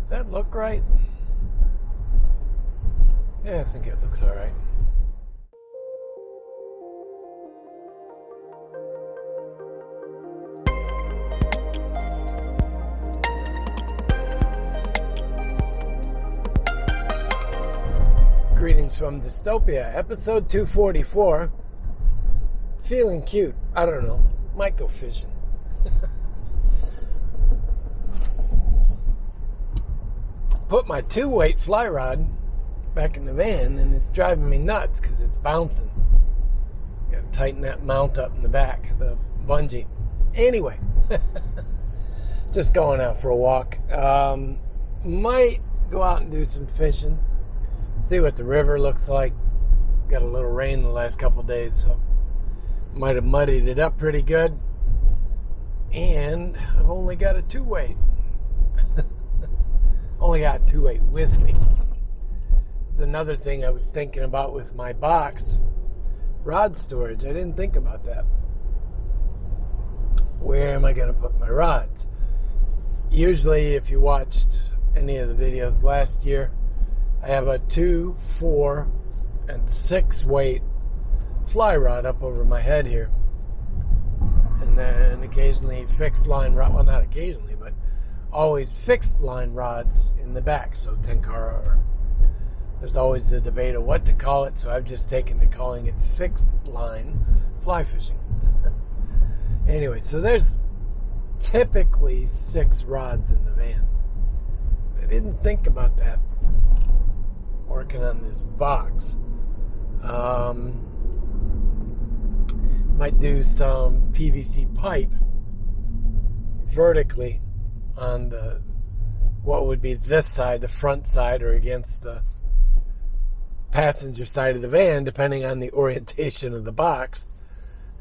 Does that look right? Yeah, I think it looks all right. Greetings from Dystopia, episode 244. Feeling cute. I don't know. Might go fishing. Put my 2-weight fly rod back in the van, and it's driving me nuts because it's bouncing. Got to tighten that mount up in the back, the bungee. Anyway, just going out for a walk. Might go out and do some fishing. See what the river looks like. Got a little rain the last couple of days, so might have muddied it up pretty good. And I've only got a 2-weight. Only got a 2-weight with me. There's another thing I was thinking about with my box. Rod storage. I didn't think about that. Where am I going to put my rods? Usually, if you watched any of the videos last year, I have a 2, 4, and 6-weight fly rod up over my head here. And then occasionally fixed line rod. Well, not occasionally, but always fixed line rods in the back. So Tenkara, or there's always the debate of what to call it. So I've just taken to calling it fixed line fly fishing. Anyway, so there's typically 6 rods in the van. I didn't think about that working on this box. Might do some PVC pipe vertically on the, what would be this side, the front side, or against the passenger side of the van, depending on the orientation of the box,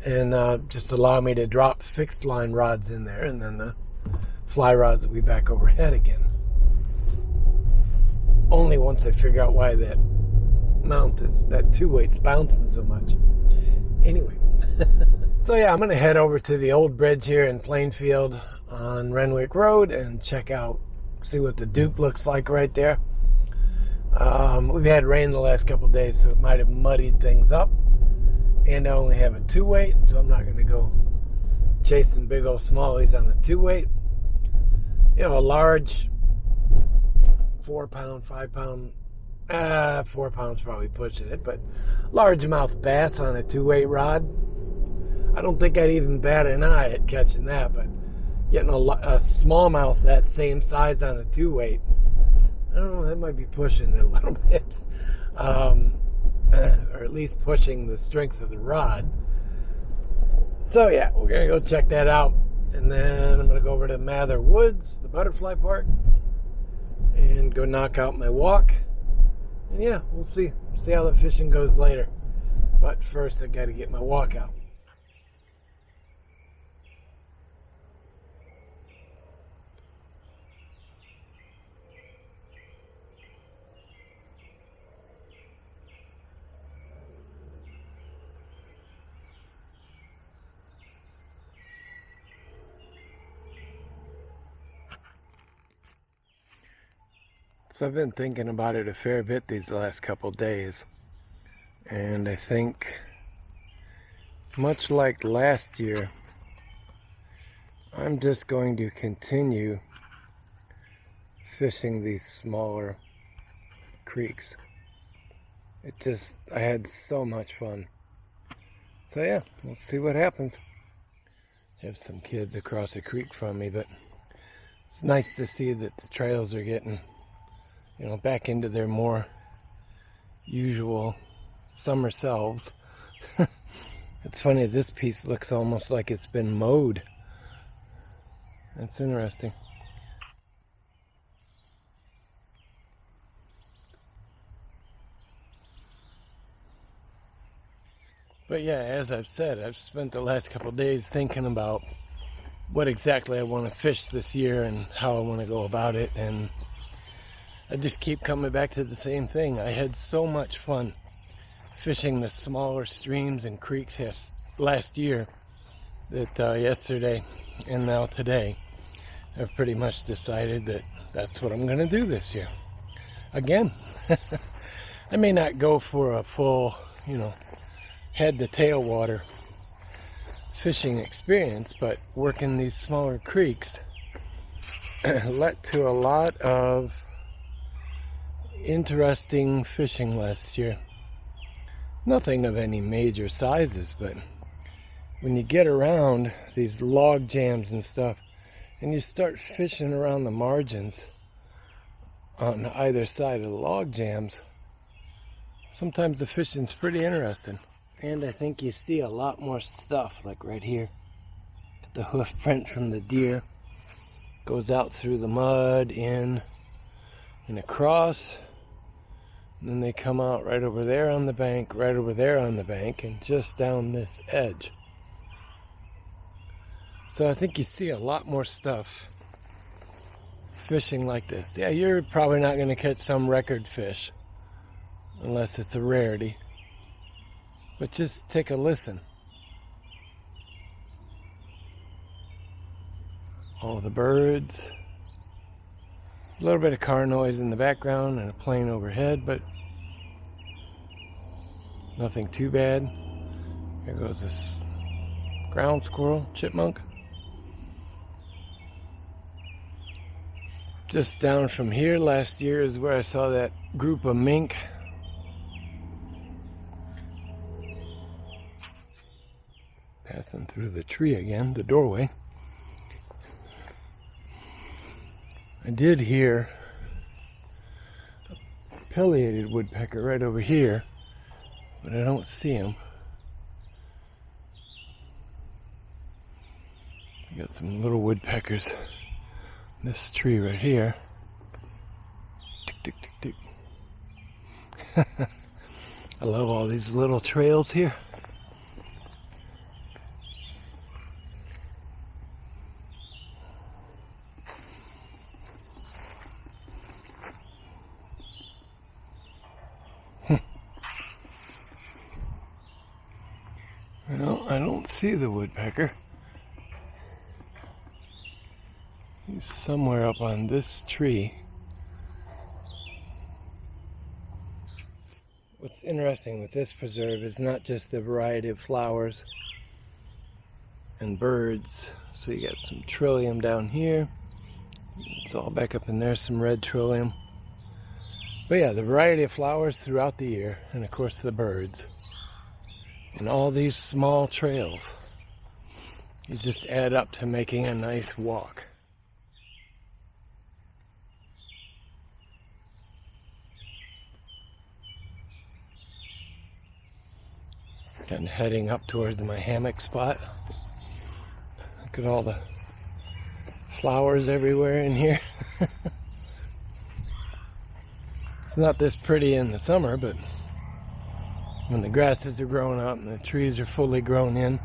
and just allow me to drop fixed line rods in there, and then the fly rods will be back overhead again. Only once I figure out why that mount is, that 2-weight's bouncing so much. Anyway, so yeah, I'm going to head over to the old bridge here in Plainfield on Renwick Road and check out, see what the dupe looks like right there. We've had rain the last couple of days, so it might have muddied things up. And I only have a 2-weight, so I'm not going to go chasing big old smallies on the 2-weight. You know, a large 4-pound, 5-pound, 4 pounds probably pushing it, but largemouth bass on a 2-weight rod. I don't think I'd even bat an eye at catching that, but getting a smallmouth that same size on a 2-weight, I don't know, that might be pushing it a little bit. Or at least pushing the strength of the rod. So yeah, we're going to go check that out. And then I'm going to go over to Mather Woods, the butterfly park, and go knock out my walk. And yeah, we'll see how the fishing goes later. But first I got to get my walk out. So I've been thinking about it a fair bit these last couple days, and I think, much like last year, I'm just going to continue fishing these smaller creeks. I had so much fun. So yeah, we'll see what happens. I have some kids across the creek from me, but it's nice to see that the trails are getting, back into their more usual summer selves. It's funny, this piece looks almost like it's been mowed. That's interesting. But yeah, as I've said, I've spent the last couple of days thinking about what exactly I want to fish this year and how I want to go about it, and I just keep coming back to the same thing. I had so much fun fishing the smaller streams and creeks last year that yesterday and now today I've pretty much decided that that's what I'm going to do this year. Again. I may not go for a full, head to tail water fishing experience, but working these smaller creeks led to a lot of interesting fishing last year. Nothing of any major sizes, but when you get around these log jams and stuff, and you start fishing around the margins on either side of the log jams, sometimes the fishing's pretty interesting. And I think you see a lot more stuff, like right here. The hoof print from the deer goes out through the mud, in and across. And then they come out right over there on the bank, right over there on the bank, and just down this edge. So I think you see a lot more stuff fishing like this. Yeah, you're probably not going to catch some record fish unless it's a rarity. But just take a listen. All the birds. A little bit of car noise in the background and a plane overhead, but nothing too bad. Here goes this ground squirrel, chipmunk. Just down from here last year is where I saw that group of mink. Passing through the tree again, the doorway. I did hear a pileated woodpecker right over here, but I don't see him. I got some little woodpeckers. This tree right here. Tick, tick, tick, tick. I love all these little trails here. Well, I don't see the woodpecker. He's somewhere up on this tree. What's interesting with this preserve is not just the variety of flowers and birds. So you got some trillium down here. It's all back up in there, some red trillium. But yeah, the variety of flowers throughout the year, and of course the birds. And all these small trails, you just add up to making a nice walk. And heading up towards my hammock spot. Look at all the flowers everywhere in here. It's not this pretty in the summer, but when the grasses are growing up and the trees are fully grown in,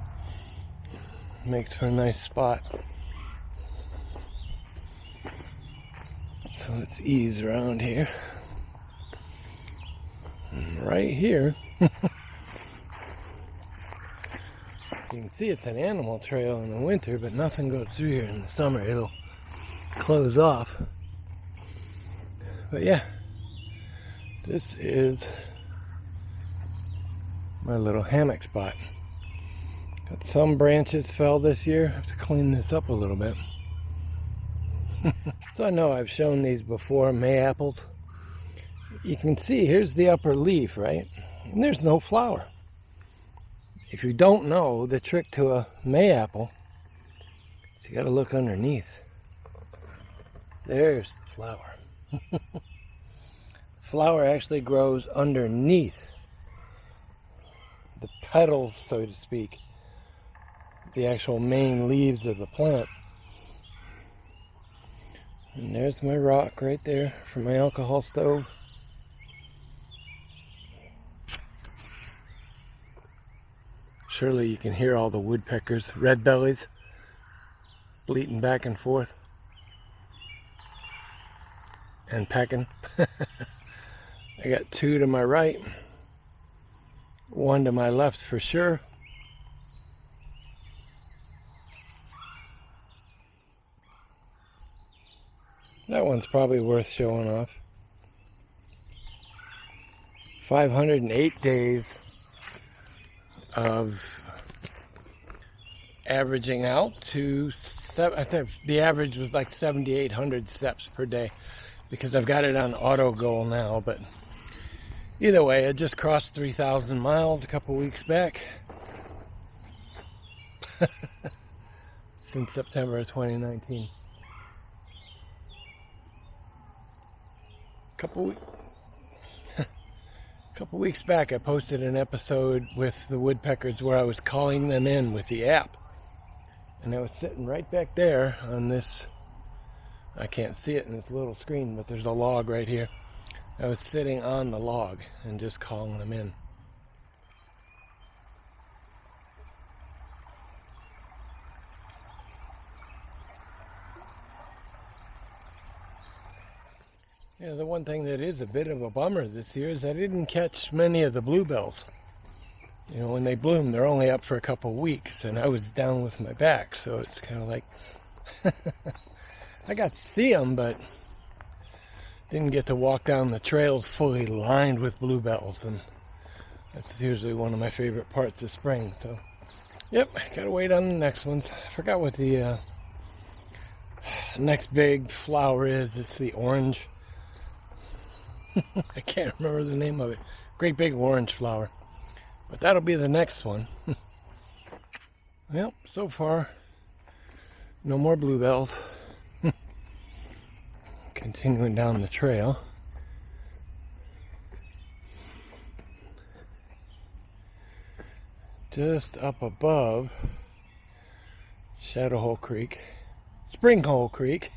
it makes for a nice spot. So let's ease around here. And right here, you can see it's an animal trail in the winter, but nothing goes through here in the summer. It'll close off. But yeah, this is my little hammock spot. Got some branches fell this year. I have to clean this up a little bit. So I know I've shown these before, May-apples. You can see here's the upper leaf, right? And there's no flower. If you don't know the trick to a May-apple, so you got to look underneath. There's the flower. Flower actually grows underneath the petals, so to speak, the actual main leaves of the plant. And there's my rock right there for my alcohol stove. Surely you can hear all the woodpeckers, red bellies, bleating back and forth and pecking. I got two to my right, one to my left for sure. one's probably worth showing off. 508 days of averaging out to I think the average was like 7,800 steps per day, because I've got it on auto goal now. But either way, I just crossed 3,000 miles a couple weeks back. Since September of 2019. Couple weeks back, I posted an episode with the woodpeckers where I was calling them in with the app. And I was sitting right back there on this, I can't see it in this little screen, but there's a log right here. I was sitting on the log and just calling them in. Yeah, the one thing that is a bit of a bummer this year is I didn't catch many of the bluebells. You know, when they bloom, they're only up for a couple weeks, and I was down with my back, so it's kind of like I got to see them, but didn't get to walk down the trails fully lined with bluebells, and that's usually one of my favorite parts of spring. So, yep, gotta wait on the next ones. I forgot what the next big flower is. It's the orange. I can't remember the name of it. Great big orange flower. But that'll be the next one. Well, so far, no more bluebells. Continuing down the trail. Just up above Shadow Hole Creek. Spring Hole Creek.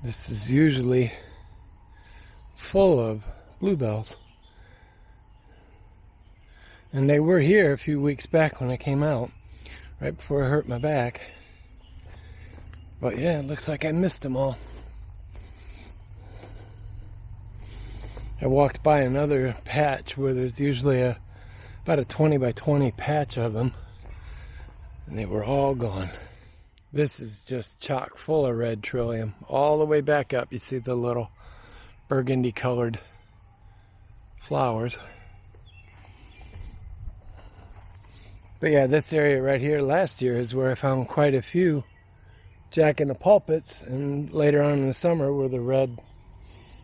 This is usually full of bluebells. And they were here a few weeks back when I came out, right before I hurt my back. But yeah, it looks like I missed them all. I walked by another patch where there's usually about a 20 by 20 patch of them, and they were all gone. This is just chock full of red trillium. All the way back up, you see the little burgundy colored flowers. But yeah, this area right here last year is where I found quite a few jack-in-the-pulpits, and later on in the summer were the red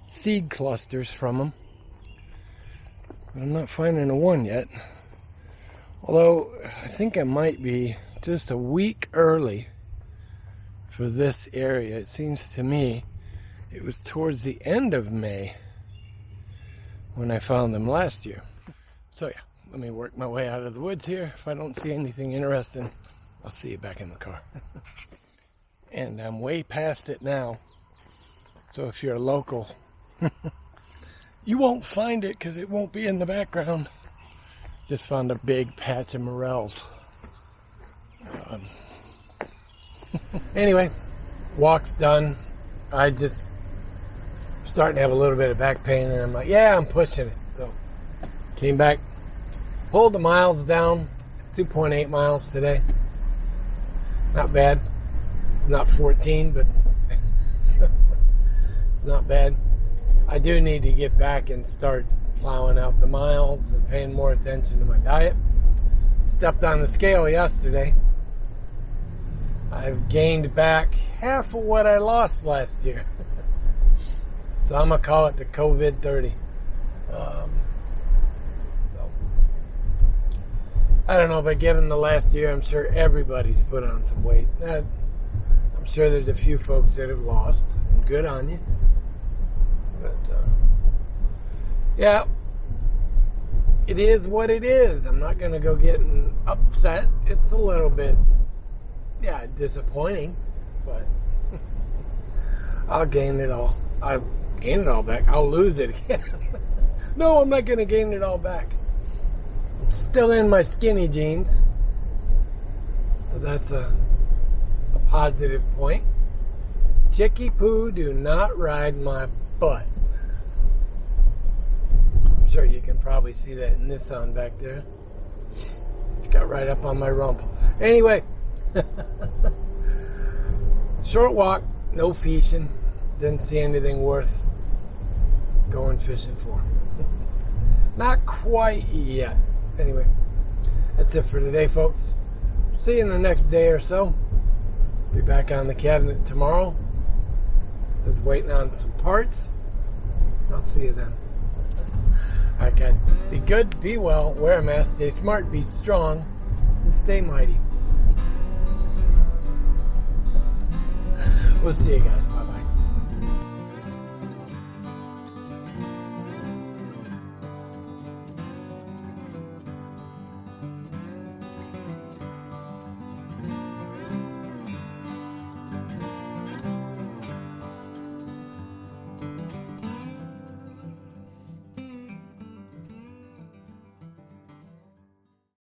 seed clusters from them. But I'm not finding a one yet. Although, I think I might be just a week early for this area. It seems to me it was towards the end of May when I found them last year. So yeah, let me work my way out of the woods here. If I don't see anything interesting, I'll see you back in the car. And I'm way past it now. So if you're a local, you won't find it because it won't be in the background. Just found a big patch of morels. Anyway, walk's done. I just starting to have a little bit of back pain, and I'm like, yeah, I'm pushing it. So came back, pulled the miles down, 2.8 miles today. Not bad. It's not 14, but it's not bad. I do need to get back and start plowing out the miles and paying more attention to my diet. Stepped on the scale yesterday. I've gained back half of what I lost last year. So I'm going to call it the COVID 30. So I don't know, but given the last year, I'm sure everybody's put on some weight. I'm sure there's a few folks that have lost, and good on you. But yeah, it is what it is. I'm not going to go getting upset. It's a little bit, yeah, disappointing, but I'll gain it all. I'll gain it all back. I'll lose it again. No, I'm not going to gain it all back. I'm still in my skinny jeans. So that's a positive point. Chicky poo, do not ride my butt. I'm sure you can probably see that Nissan back there. got right up on my rump. Anyway, short walk, no fishing. Didn't see anything worth going fishing for. Not quite yet. Anyway, that's it for today, folks. See you in the next day or so. Be back on the cabinet tomorrow. Just waiting on some parts. I'll see you then. Alright, guys. Be good, be well, wear a mask, stay smart, be strong, and stay mighty. We'll see you guys. Bye.